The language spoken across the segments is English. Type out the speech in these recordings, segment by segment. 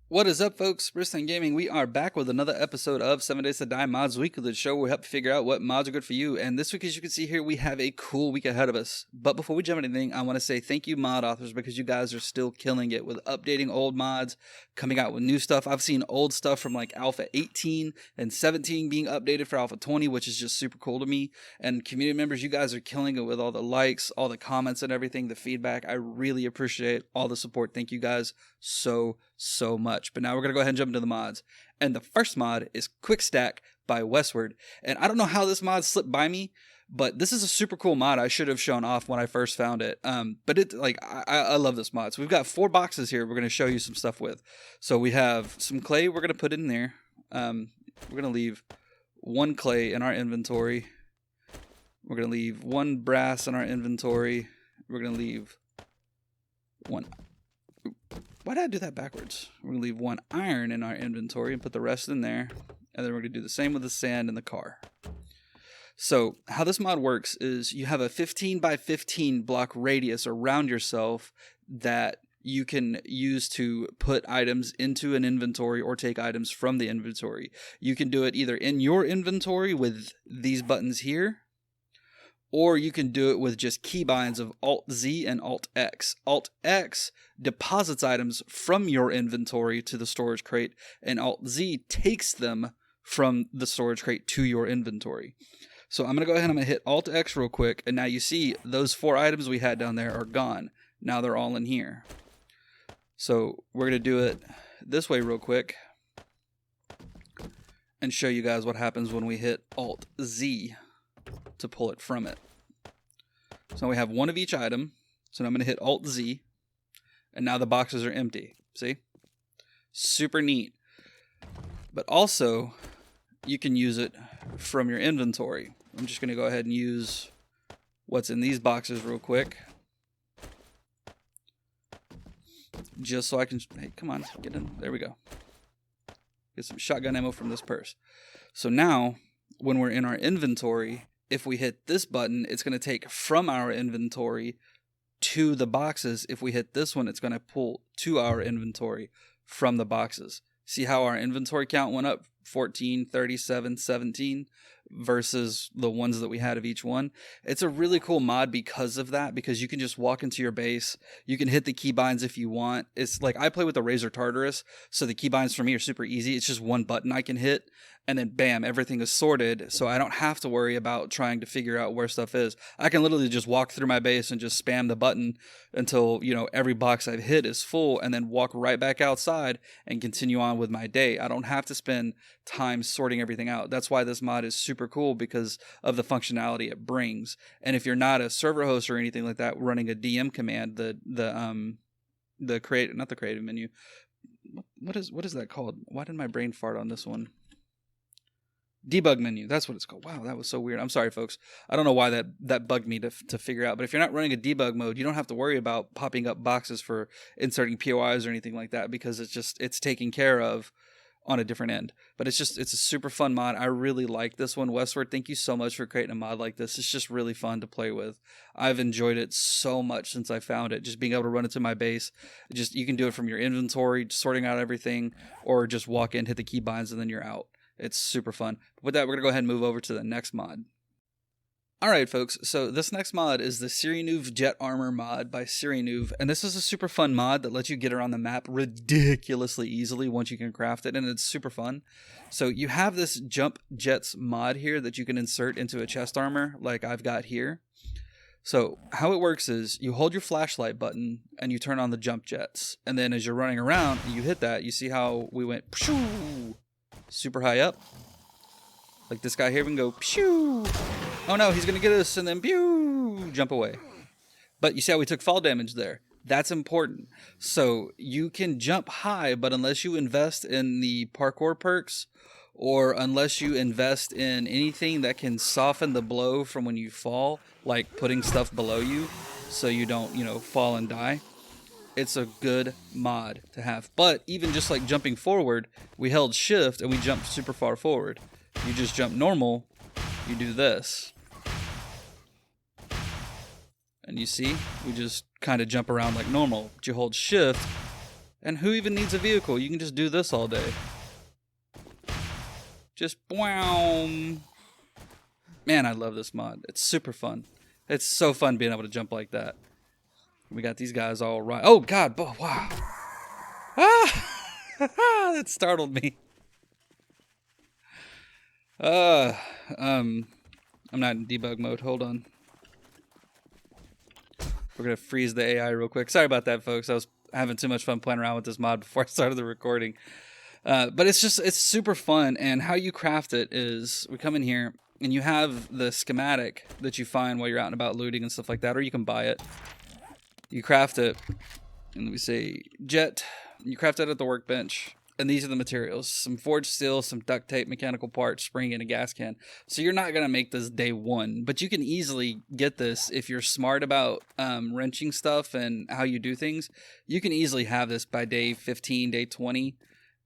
What is up, folks? Wristling Gaming. We are back with another episode of 7 Days to Die Mods Week, the show where we help you figure out what mods are good for you. And this week, as you can see here, we have a cool week ahead of us. But before we jump into anything, I want to say thank you, mod authors, because you guys are still killing it with updating old mods, coming out with new stuff. I've seen old stuff from like Alpha 18 and 17 being updated for Alpha 20, which is just super cool to me. And community members, you guys are killing it with all the likes, all the comments and everything, the feedback. I really appreciate all the support. Thank you guys so much. But now we're gonna go ahead and jump into the mods, and the first mod is Quick Stack by Westward. And I don't know how this mod slipped by me, but this is a super cool mod. I should have shown off when I first found it. But it like I love this mod. So we've got 4 boxes here we're gonna show you some stuff with. So we have some clay we're gonna put in there. We're gonna leave 1 clay in our inventory. We're gonna leave 1 brass in our inventory. We're gonna leave 1. Why did I do that backwards? We're going to leave 1 iron in our inventory and put the rest in there. And then we're going to do the same with the sand in the car. So how this mod works is you have a 15 by 15 block radius around yourself that you can use to put items into an inventory or take items from the inventory. You can do it either in your inventory with these buttons here, or you can do it with just keybinds of Alt-Z and Alt-X. Alt-X deposits items from your inventory to the storage crate, and Alt-Z takes them from the storage crate to your inventory. So I'm going to go ahead and I'm going to hit Alt-X real quick, and now you see those 4 items we had down there are gone. Now they're all in here. So we're going to do it this way real quick and show you guys what happens when we hit Alt-Z to pull it from it. So we have 1 of each item. So now I'm going to hit Alt-Z, and now the boxes are empty. See? Super neat. But also, you can use it from your inventory. I'm just going to go ahead and use what's in these boxes real quick. Just so I can... Hey, come on. Get in. There we go. Get some shotgun ammo from this purse. So now, when we're in our inventory, if we hit this button, it's going to take from our inventory to the boxes. If we hit this one, it's going to pull to our inventory from the boxes. See how our inventory count went up? 14, 37, 17 versus the ones that we had of each one. It's a really cool mod because of that, because you can just walk into your base. You can hit the keybinds if you want. It's like I play with the Razor Tartarus, so the keybinds for me are super easy. It's just 1 button I can hit, and then bam, everything is sorted, so I don't have to worry about trying to figure out where stuff is. I can literally just walk through my base and just spam the button until, you know, every box I've hit is full, and then walk right back outside and continue on with my day. I don't have to spend time sorting everything out. That's why this mod is super cool, because of the functionality it brings. And if you're not a server host or anything like that running a DM command, the create, not the creative menu, what is that called? Why did my brain fart on this one? Debug menu, that's what it's called. Wow, that was so weird. I'm sorry, folks. I don't know why that bugged me to figure out. But if you're not running a debug mode, you don't have to worry about popping up boxes for inserting POIs or anything like that, because it's taken care of on a different end. But it's a super fun mod. I really like this one. Westward, thank you so much for creating a mod like this. It's just really fun to play with. I've enjoyed it so much since I found it. Just being able to run into my base. You can do it from your inventory, sorting out everything, or just walk in, hit the keybinds, and then you're out. It's super fun. With that, we're going to go ahead and move over to the next mod. Alright, folks, so this next mod is the Sirinuv Jet Armor mod by Sirinuv, and this is a super fun mod that lets you get around the map ridiculously easily once you can craft it, and it's super fun. So you have this Jump Jets mod here that you can insert into a chest armor like I've got here. So how it works is you hold your flashlight button and you turn on the Jump Jets, and then as you're running around and you hit that, you see how we went super high up. Like this guy here, we can go pew. Oh no, he's gonna get us, and then pew, jump away. But you see how we took fall damage there? That's important. So you can jump high, but unless you invest in the parkour perks, or unless you invest in anything that can soften the blow from when you fall, like putting stuff below you so you don't, fall and die, it's a good mod to have. But even just like jumping forward, we held shift and we jumped super far forward. You just jump normal, you do this. And you see, we just kind of jump around like normal. But you hold shift And who even needs a vehicle? You can just do this all day. Just wow. Man, I love this mod. It's super fun. It's so fun being able to jump like that. We got these guys all right. Oh God! Oh, wow! Ah! That startled me. I'm not in debug mode. Hold on. We're gonna freeze the AI real quick. Sorry about that, folks. I was having too much fun playing around with this mod before I started the recording. But it's super fun, and how you craft it is we come in here and you have the schematic that you find while you're out and about looting and stuff like that, or you can buy it. You craft it, and we say jet. You craft it at the workbench, and these are the materials: some forged steel, some duct tape, mechanical parts, spring, and a gas can. So you're not gonna make this day one, but you can easily get this if you're smart about wrenching stuff and how you do things. You can easily have this by day 15, day 20,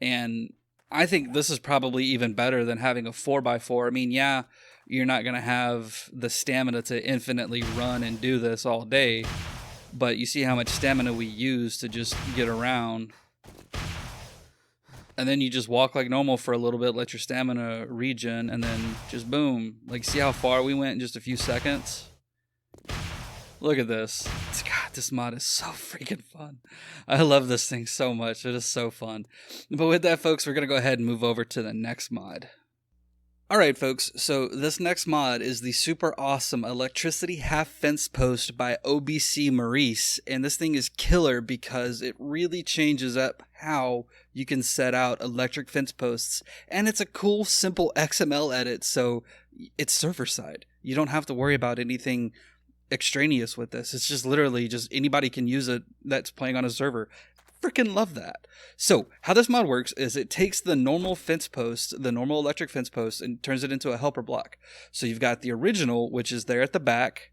and I think this is probably even better than having a 4x4. I mean, yeah, you're not gonna have the stamina to infinitely run and do this all day. But you see how much stamina we use to just get around. And then you just walk like normal for a little bit, let your stamina regen, and then just boom. Like, see how far we went in just a few seconds? Look at this. God, this mod is so freaking fun. I love this thing so much. It is so fun. But with that, folks, we're going to go ahead and move over to the next mod. Alright folks, so this next mod is the super awesome electricity half fence post by OBC Maurice, and this thing is killer because it really changes up how you can set out electric fence posts, and it's a cool simple XML edit, so it's server side. You don't have to worry about anything extraneous with this. It's just literally just anybody can use it that's playing on a server. Freaking love that. So how this mod works is it takes the normal fence post, the normal electric fence post, and turns it into a helper block. So you've got the original, which is there at the back,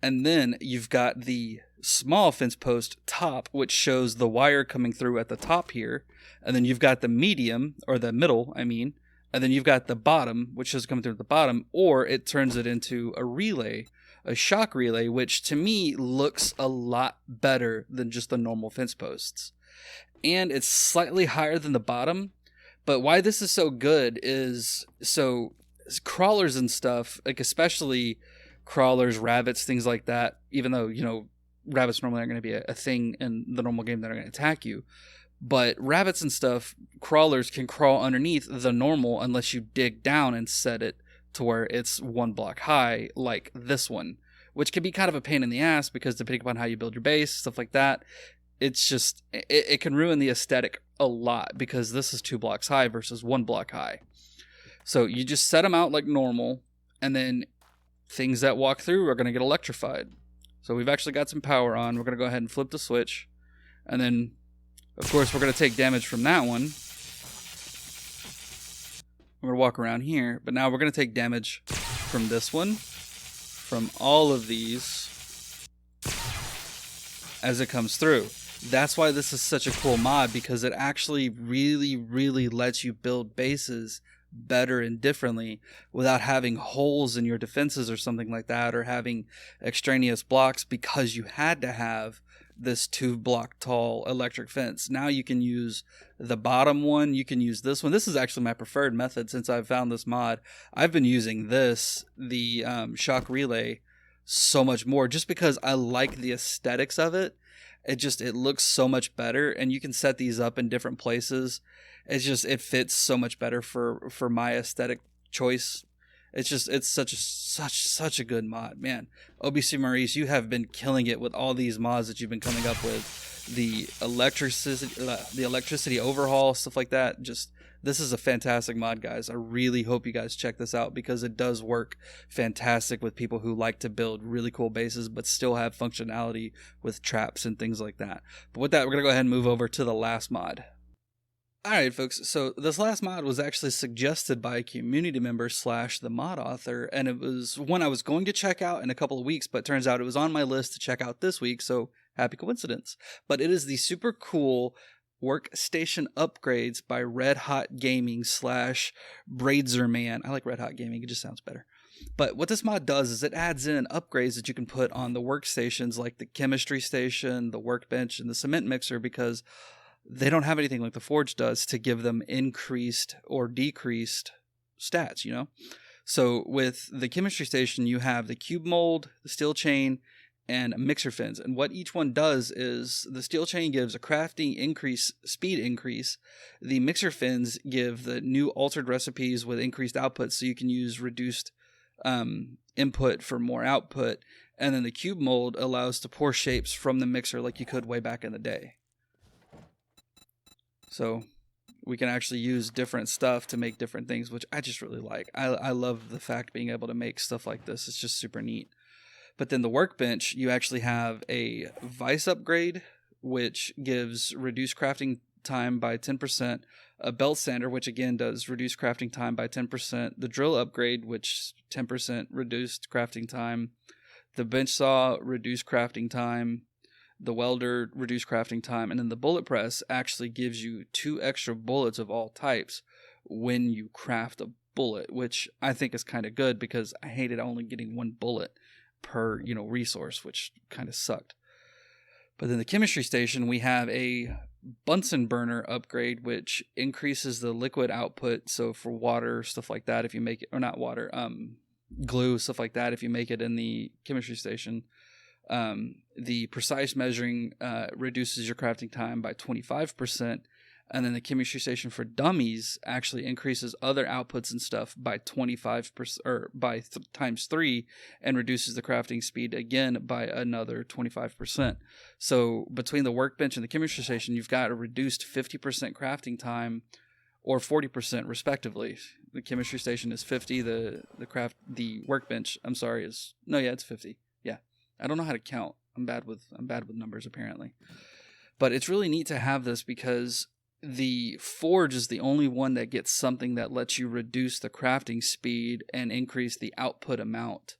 and then you've got the small fence post top, which shows the wire coming through at the top here, and then you've got the medium, or the middle, I mean, and then you've got the bottom, which shows coming through at the bottom, or it turns it into a relay, a shock relay, which to me looks a lot better than just the normal fence posts. And it's slightly higher than the bottom, but why this is so good is, so crawlers and stuff, like especially crawlers, rabbits, things like that, even though, you know, rabbits normally aren't going to be a thing in the normal game that are going to attack you, but rabbits and stuff, crawlers can crawl underneath the normal unless you dig down and set it to where it's one block high, like this one, which can be kind of a pain in the ass because depending upon how you build your base, stuff like that, it's just, it can ruin the aesthetic a lot because this is 2 blocks high versus 1 block high. So you just set them out like normal, and then things that walk through are going to get electrified. So we've actually got some power on. We're going to go ahead and flip the switch, and then of course we're going to take damage from that one. We're going to walk around here, but now we're going to take damage from this one, from all of these as it comes through. That's why this is such a cool mod, because it actually really, really lets you build bases better and differently without having holes in your defenses or something like that, or having extraneous blocks because you had to have this 2 block tall electric fence. Now you can use the bottom one, you can use this one. This is actually my preferred method since I've found this mod. I've been using this, the shock relay, so much more just because I like the aesthetics of it. It looks so much better, and you can set these up in different places. It fits so much better for my aesthetic choice. It's such a good mod, man. OBC Maurice, you have been killing it with all these mods that you've been coming up with. The electricity overhaul, stuff like that. This is a fantastic mod, guys. I really hope you guys check this out because it does work fantastic with people who like to build really cool bases but still have functionality with traps and things like that. But with that, we're going to go ahead and move over to the last mod. Alright folks, so this last mod was actually suggested by a community member / the mod author, and it was one I was going to check out in a couple of weeks, but turns out it was on my list to check out this week, so happy coincidence. But it is the super cool Workstation Upgrades by Red Hot Gaming / Bradezerman. I like Red Hot Gaming, it just sounds better. But what this mod does is it adds in upgrades that you can put on the workstations like the chemistry station, the workbench, and the cement mixer, because they don't have anything like the Forge does to give them increased or decreased stats, So with the chemistry station, you have the cube mold, the steel chain, and mixer fins. And what each one does is the steel chain gives a crafting increase, speed increase. The mixer fins give the new altered recipes with increased output, so you can use reduced input for more output. And then the cube mold allows to pour shapes from the mixer like you could way back in the day. So we can actually use different stuff to make different things, which I just really like. I love the fact being able to make stuff like this. It's just super neat. But then the workbench, you actually have a vice upgrade, which gives reduced crafting time by 10%. A belt sander, which again does reduce crafting time by 10%. The drill upgrade, which 10% reduced crafting time. The bench saw, reduced crafting time. The welder, reduced crafting time. And then the bullet press actually gives you 2 extra bullets of all types when you craft a bullet, which I think is kind of good because I hated only getting 1 bullet per resource, which kind of sucked. But then the chemistry station, we have a Bunsen burner upgrade, which increases the liquid output. So for water, stuff like that, if you make it, or not water, glue, stuff like that, if you make it in the chemistry station. The precise measuring reduces your crafting time by 25%. And then the chemistry station for dummies actually increases other outputs and stuff by 25% or by times 3, and reduces the crafting speed again by another 25%. So between the workbench and the chemistry station, you've got a reduced 50% crafting time or 40% respectively. The chemistry station is 50. The workbench, it's 50. Yeah. I don't know how to count. I'm bad with numbers apparently. But it's really neat to have this because the Forge is the only one that gets something that lets you reduce the crafting speed and increase the output amount,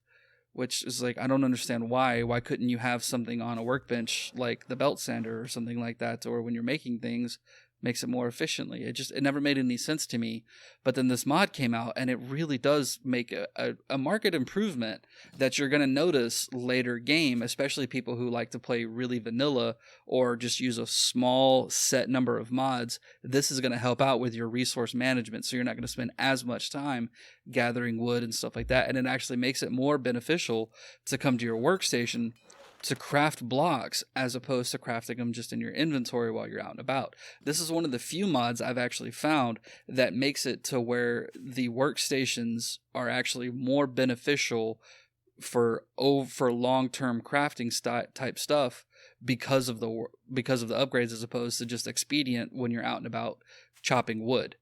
which is like, I don't understand why. Why couldn't you have something on a workbench like the belt sander or something like that, or when you're making things, makes it more efficiently? It never made any sense to me. But then this mod came out and it really does make a market improvement that you're going to notice later game, especially people who like to play really vanilla or just use a small set number of mods. This is going to help out with your resource management, so you're not going to spend as much time gathering wood and stuff like that. And it actually makes it more beneficial to come to your workstation to craft blocks as opposed to crafting them just in your inventory while you're out and about. This is one of the few mods I've actually found that makes it to where the workstations are actually more beneficial for long-term crafting type stuff because of the upgrades, as opposed to just expedient when you're out and about chopping wood.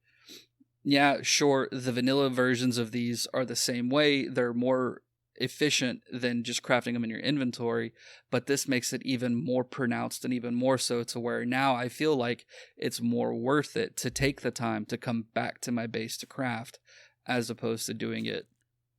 Yeah, sure, the vanilla versions of these are the same way. They're more efficient than just crafting them in your inventory, but this makes it even more pronounced and even more so to where now I feel like it's more worth it to take the time to come back to my base to craft as opposed to doing it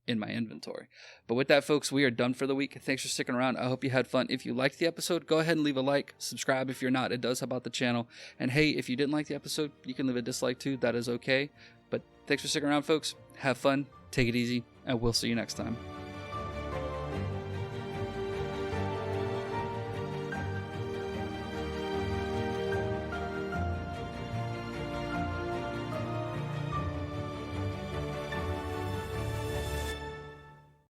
in my inventory. But with that, folks, we are done for the week. Thanks for sticking around. I hope you had fun. If you liked the episode, go ahead and leave a like. Subscribe if you're not. It does help out the channel. And hey, if you didn't like the episode, you can leave a dislike too. That is okay. But thanks for sticking around, folks. Have fun. Take it easy. And we'll see you next time.